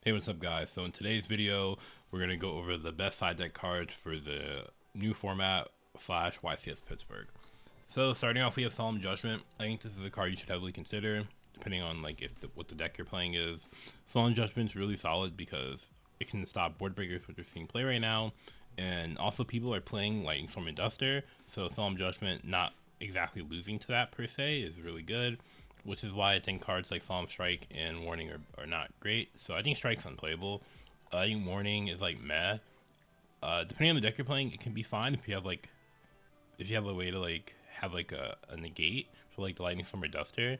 Hey, what's up guys? So in today's video, we're going to go over the best side deck cards for the new format / YCS Pittsburgh. So starting off, we have Solemn Judgment. I think this is a card you should heavily consider, depending on like what the deck you're playing is. Solemn Judgment's really solid because it can stop board breakers, which we're seeing play right now, and also people are playing Lightning Storm and Duster, so Solemn Judgment not exactly losing to that per se is really good, which is why I think cards like Solemn Strike and Warning are not great. So I think Strike's unplayable. I think Warning is like meh. Depending on the deck you're playing, it can be fine if you have a way to like have like a negate for like the Lightning Storm or Duster.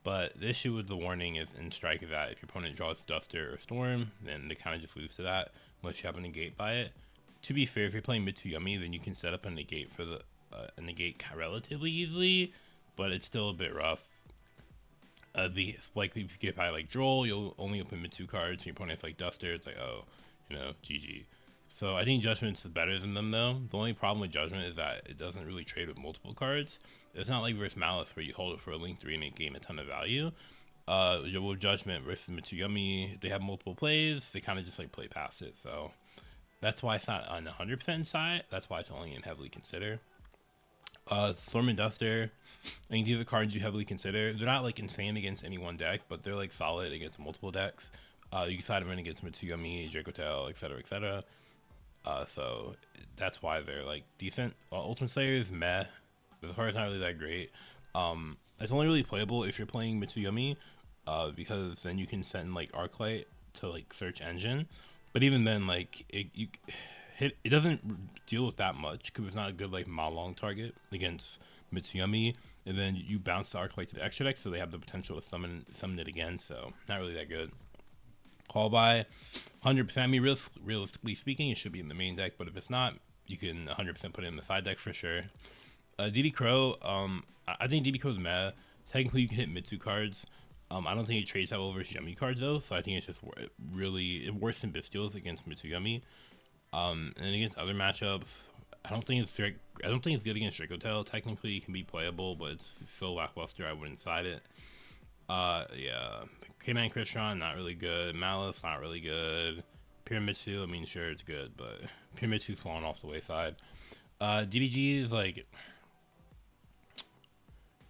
But the issue with the Warning is in Strike is that if your opponent draws Duster or Storm, then they kind of just lose to that unless you have a negate by it. To be fair, if you're playing Mitsurugi, then you can set up a negate for a negate relatively easily, but it's still a bit rough. Likely if you get by like Droll, you'll only open mid 2 cards, and your opponent's like Duster, it's like, oh, GG. So I think Judgment's better than them though. The only problem with Judgment is that it doesn't really trade with multiple cards. It's not like versus Maliss where you hold it for a link 3 and it gain a ton of value. With Judgment versus Mitsurugi, they have multiple plays, they kind of just like play past it. So that's why it's not on 100% side. That's why it's only in heavily consider. Storm and Duster, I think these are cards you heavily consider. They're not like insane against any one deck, but they're like solid against multiple decks. You can side them in against Mitsurugi, Dracotail, etc., etc. So that's why they're like decent. Ultimate Slayer is meh. The card's not really that great. It's only really playable if you're playing Mitsurugi, because then you can send like Arclight to like search engine. But even then, like it doesn't deal with that much because it's not a good like Malong target against Mitsurugi, and then you bounce the Arclight to the extra deck, so they have the potential to summon it again. So not really that good. Call by 100%. I mean, realistically speaking, it should be in the main deck, but if it's not, you can 100% put it in the side deck for sure. DD Crow, I think DD Crow is meh. Technically, you can hit mid 2 cards. I don't think it trades that well versus Yummy cards though, so I think it's just really worse than Bestials against Mitsurugi. And against other matchups, I don't think it's good against Dracotail. Technically, it can be playable, but it's so lackluster. I wouldn't side it. Yeah, K9 Crystron, not really good. Maliss, not really good. Pyramid 2, I mean, sure, it's good, but Pyramid 2's falling off the wayside. DBG is like,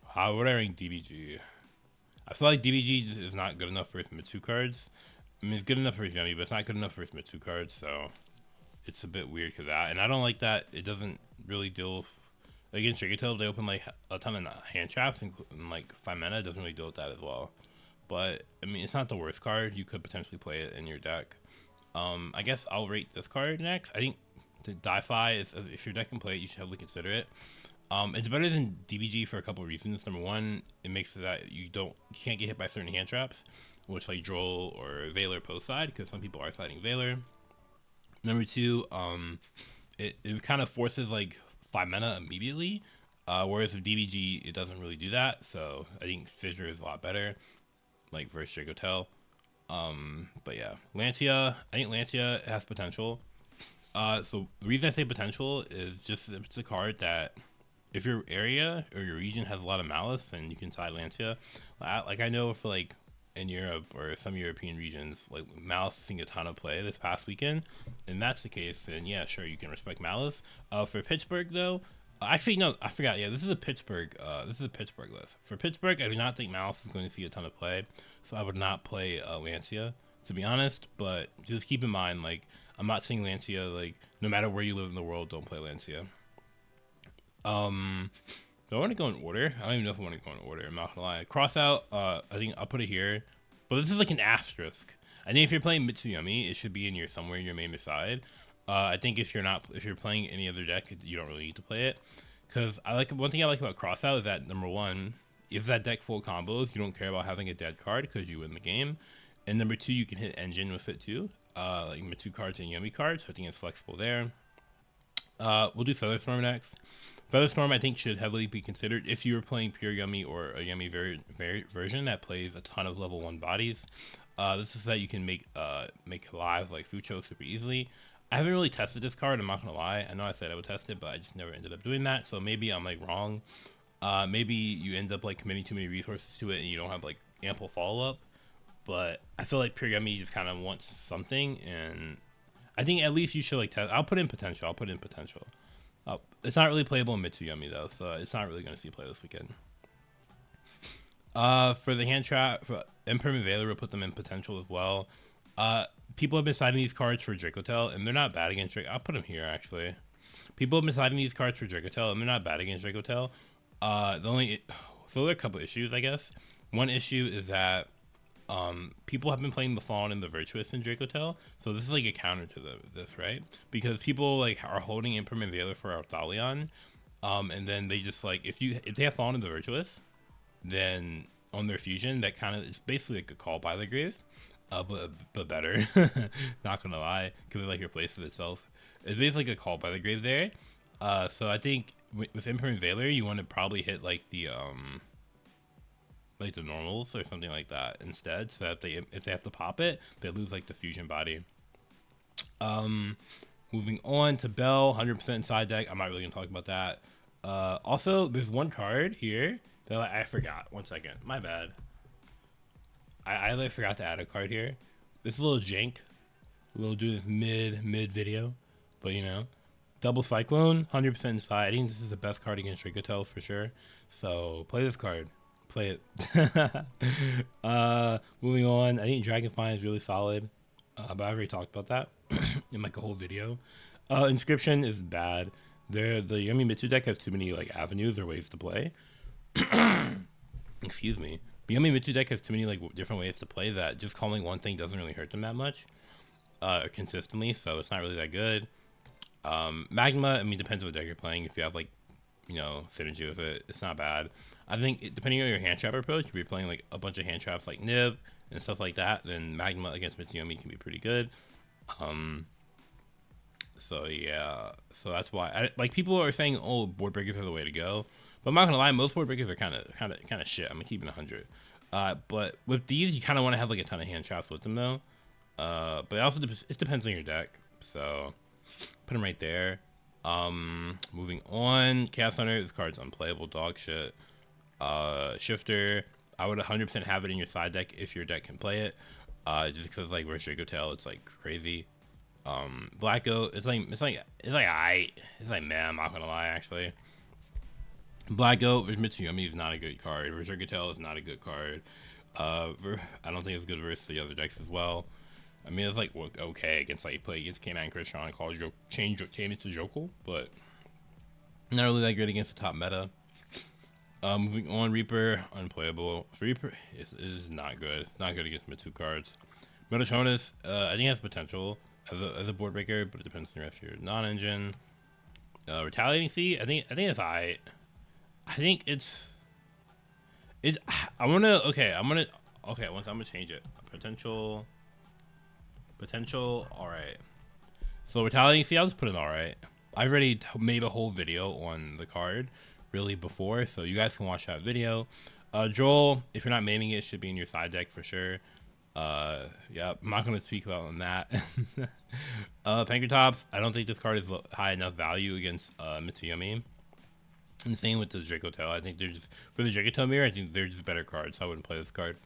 how would I rank DBG? I feel like DBG is not good enough for its Mitsu cards. I mean, it's good enough for its Yummy, but it's not good enough for its Mitsu cards, so it's a bit weird for that. And I don't like that it doesn't really deal with, against Dracotail, they open like a ton of hand traps, and like 5 mana doesn't really deal with that as well. But I mean, it's not the worst card. You could potentially play it in your deck. I guess I'll rate this card next. I think the Di-Fi is, if your deck can play it, you should heavily consider it. It's better than DBG for a couple of reasons. Number one, it makes it that you can't get hit by certain hand traps, which like Droll or Veiler post side, because some people are siding Veiler. Number two, it kind of forces like 5 mana immediately, whereas with DBG it doesn't really do that. So I think Fissure is a lot better, like versus Dracotail. But yeah, Lancia, I think Lancia has potential. So the reason I say potential is just it's a card that if your area or your region has a lot of Maliss, then you can side Lancia. Like I know for like in Europe or some European regions, like Maliss seeing a ton of play this past weekend, and that's the case, then yeah, sure, you can respect Maliss. For Pittsburgh though, actually no, I forgot. Yeah, this is a Pittsburgh list. For Pittsburgh, I do not think Maliss is going to see a ton of play, so I would not play Lancia, to be honest. But just keep in mind, like I'm not saying Lancia, like no matter where you live in the world, don't play Lancia. Do I want to go in order? I don't even know if I want to go in order. I'm not gonna lie. Cross out. I think I'll put it here, but this is like an asterisk. I think if you're playing Mitsurugi, it should be in somewhere in your main side. I think if you're playing any other deck, you don't really need to play it. Because one thing I like about cross out is that number one, if that deck full combos, you don't care about having a dead card because you win the game. And number two, you can hit engine with it too, like Mitsu cards and Yummy cards. So I think it's flexible there. We'll do Featherstorm next. Featherstorm, I think, should heavily be considered if you were playing pure Yummy or a Yummy version that plays a ton of level 1 bodies. This is that you can make live like Fucho super easily. I haven't really tested this card, I'm not gonna lie. I know I said I would test it, but I just never ended up doing that. So maybe I'm like wrong. Maybe you end up like committing too many resources to it and you don't have like ample follow up. but I feel like Pure Yummy just kind of wants something, and I think at least you should like test. I'll put in potential. It's not really playable in Mitsurugi though, so it's not really going to see play this weekend. For the hand trap, for Impermanent Veiler, we'll put them in potential as well. People have been siding these cards for Dracotail, and they're not bad against I'll put them here, actually. People have been siding these cards for Dracotail, and they're not bad against Dracotail. So there are a couple issues, I guess. One issue is that people have been playing the Fallen and the Virtuous in Dracotail, so this is like a counter to this, right? Because people like are holding Impermanent Veiler for Arthalion, and then they just like if they have Fallen and the Virtuous, then on their fusion, that kind of is basically like a Call by the Grave, but better. Not gonna lie, because it like replaces itself. It's basically like a Call by the Grave there. So I think with Impermanent Veiler, you want to probably hit like the normals or something like that instead, so that if they have to pop it, they lose like the fusion body. Moving on to Bell, 100% side deck. I'm not really gonna talk about that. Also, there's one card here that I forgot. 1 second, my bad. I like forgot to add a card here. This is a little jank. We'll do this mid video, but you know, double Cyclone, 100% inside. I think this is the best card against Dracotail for sure. So play this card. Play it. Moving on, I think Dragon Spine is really solid, but I already talked about that in like a whole video. Inscription is bad. The Yummy Mitsu deck has too many like avenues or ways to play. Excuse me. The Yummy Mitsu deck has too many like different ways to play that just calling one thing doesn't really hurt them that much consistently, so it's not really that good. Magma, I mean, depends on what deck you're playing. If you have like, you know, synergy with it, it's not bad. I think depending on your hand trap approach, if you're playing like a bunch of hand traps like Nib and stuff like that, then Magma against Mitsurugi can be pretty good. So yeah, so that's why like people are saying, oh, board breakers are the way to go, but I'm not gonna lie, most board breakers are kind of shit. I'm keeping 100. But with these, you kind of want to have like a ton of hand traps with them though. But it depends on your deck. So put them right there. Moving on, Chaos Hunter. This card's unplayable, dog shit. Shifter, I would 100% have it in your side deck if your deck can play it. Just because like versus Dracotail, it's like crazy. Black Goat, it's like man, I'm not gonna lie, actually. Black Goat versus Mitsurugi is not a good card. Versus Dracotail is not a good card. I don't think it's good versus the other decks as well. I mean, it's like okay against like play against K9 Christian and call change it to Jokel, but not really that good against the top meta. Moving on, Reaper, unplayable. Reaper is not good. Not good against Mitsu cards. Metatronus, I think it has potential as a board breaker, but it depends on the rest of your non-engine. Retaliating Sea, I think it's I think it's I'm gonna change it. Potential, alright. So Retaliating Sea, I'll just put it alright. I already made a whole video on the card really before, so you guys can watch that video. Joel, if you're not maining it, should be in your side deck for sure. Yeah, I'm not going to speak about on that. Pankratops, I don't think this card is high enough value against Mitsurugi. And same with the Dracotail. I think they're just, for the Dracotail mirror, I think they're just better cards, so I wouldn't play this card.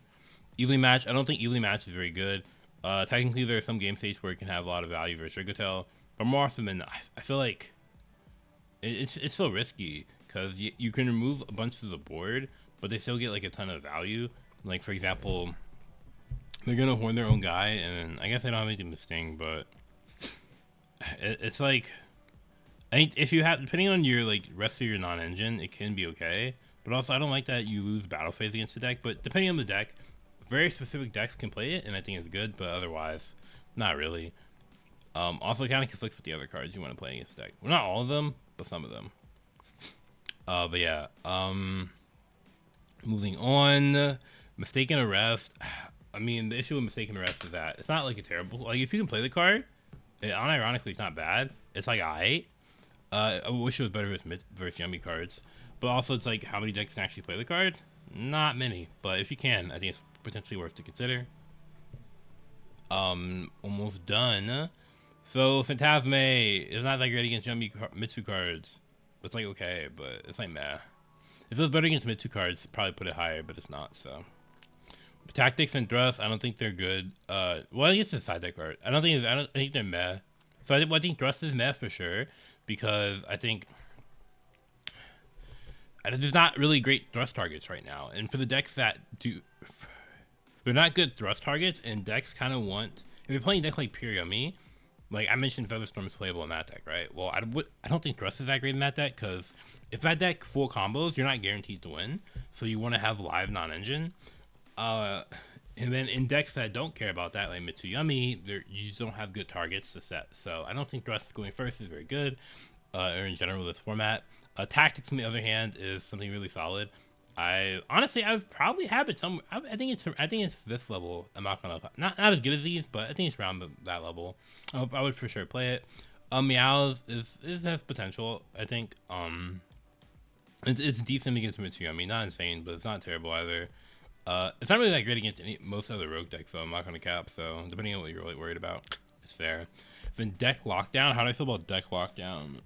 Evenly Match, I don't think Evenly Match is very good. Technically, there are some game states where it can have a lot of value versus Dracotail, but more often than not, I feel like it's so risky, because you can remove a bunch of the board, but they still get like a ton of value. Like, for example, they're gonna horn their own guy, and I guess I don't have anything to sting, but it's like, I think if you have, depending on your like rest of your non-engine, it can be okay. But also, I don't like that you lose battle phase against the deck. But depending on the deck, very specific decks can play it, and I think it's good. But otherwise, not really. Also, it kind of conflicts with the other cards you want to play against the deck. Well, not all of them, but some of them. But yeah. Moving on, Mistaken Arrest. I mean, the issue with Mistaken Arrest is that it's not like a terrible, like if you can play the card, unironically it's not bad. It's like I wish it was better versus Yummy cards, but also it's like how many decks can actually play the card? Not many, but if you can, I think it's potentially worth to consider. Almost done. So Phantasme is not that great against Yummy Mitsu cards. It's like okay, but it's like meh. If it was better against Mitsu cards, probably put it higher, but it's not. So Tactics and Thrust, I don't think they're good. Well, I guess it's a side deck card. I think they're meh. So I think Thrust is meh for sure, because I think there's not really great thrust targets right now. And for the decks that do, they're not good thrust targets, and decks kind of want, if you're playing decks like Puryomi, like I mentioned Featherstorm is playable in that deck, right? Well, I don't think Thrust is that great in that deck, because if that deck full combos, you're not guaranteed to win. So you want to have live non-engine. And then in decks that don't care about that, like Mitsurugi, you just don't have good targets to set. So I don't think Thrust going first is very good, or in general this format. Tactics, on the other hand, is something really solid. I would probably have it somewhere. I think it's this level. I'm not gonna not as good as these, but I think it's around that level. I would for sure play it. Meows has potential. I think it's decent against Mitsurugi. Not insane, but it's not terrible either. It's not really that great against most other rogue decks, so I'm not gonna cap. So depending on what you're really worried about, it's fair. Then deck lockdown. How do I feel about deck lockdown?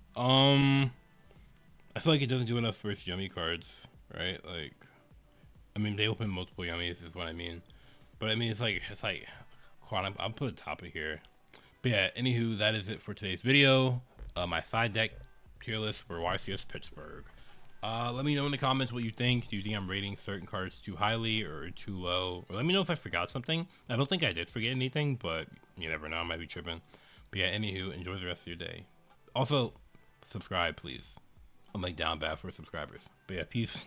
I feel like it doesn't do enough versus Yummy cards, right? Like, I mean, they open multiple Yummies is what I mean. But I mean, it's like, I'll put a topic here. But yeah, anywho, that is it for today's video. My side deck tier list for YCS Pittsburgh. Let me know in the comments what you think. Do you think I'm rating certain cards too highly or too low? Or let me know if I forgot something. I don't think I did forget anything, but you never know. I might be tripping. But yeah, anywho, enjoy the rest of your day. Also, subscribe, please. I'm like down bad for subscribers. But yeah, peace.